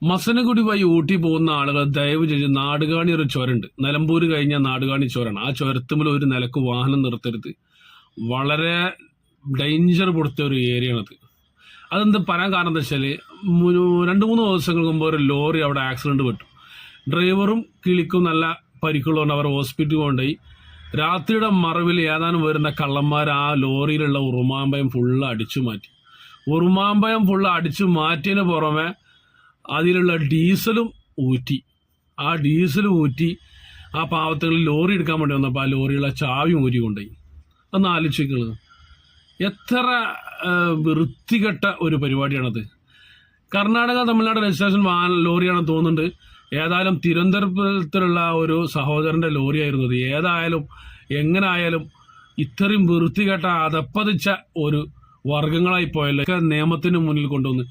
മസനഗുഡി വഴി ഊട്ടി പോകുന്ന ആളുകൾ ദയവ് ചെയ്ത് നാടുകാണി ഒരു ചുരമുണ്ട്. നിലമ്പൂർ കഴിഞ്ഞ നാടുകാണി ചുരമാണ്. ആ ചുരത്തുമ്പോൾ ഒരു നിലക്ക് വാഹനം നിർത്തരുത്. വളരെ ഡേഞ്ചർ കൊടുത്ത ഒരു ഏരിയ ആണത്. അതെന്ത് പറയാൻ കാരണം എന്താ വെച്ചാൽ 2-3 ദിവസങ്ങൾക്ക് മുമ്പ് ഒരു ലോറി അവിടെ ആക്സിഡന്റ് പെട്ടു. ഡ്രൈവറും കിളിക്കും നല്ല പരിക്കുള്ളതുകൊണ്ട് അവർ ഹോസ്പിറ്റലിൽ കൊണ്ടുപോയി. രാത്രിയുടെ മറവിൽ ഏതാനും വരുന്ന കള്ളന്മാർ ആ ലോറിയിലുള്ള ഉറുമാമ്പയം ഫുള്ള് അടിച്ചു മാറ്റി. ഉറുമാമ്പയം ഫുള്ള് അടിച്ചു മാറ്റിയതിന് പുറമെ അതിലുള്ള ഡീസലും ഊറ്റി. ആ ഡീസലും ഊറ്റി ആ പാവത്തുകളിൽ ലോറി എടുക്കാൻ വേണ്ടി വന്നപ്പോൾ ആ ലോറിയുള്ള ചാവി ഊരി കൊണ്ടുപോയി. ഒന്ന് ആലോചിക്കുന്നത് എത്ര വൃത്തികെട്ട ഒരു പരിപാടിയാണത്. കർണാടക തമിഴ്നാട് രജിസ്ട്രേഷൻ ലോറിയാണെന്ന് തോന്നുന്നുണ്ട്. ഏതായാലും തിരുവനന്തപുരത്തിലുള്ള ഒരു സഹോദരൻ്റെ ലോറിയായിരുന്നു അത്. ഏതായാലും എങ്ങനെ ആയാലും ഇത്രയും വൃത്തികെട്ട അതപ്പതിച്ച ഒരു വർഗങ്ങളായി പോയല്ലോ. നിയമത്തിന് മുന്നിൽ കൊണ്ടുവന്ന്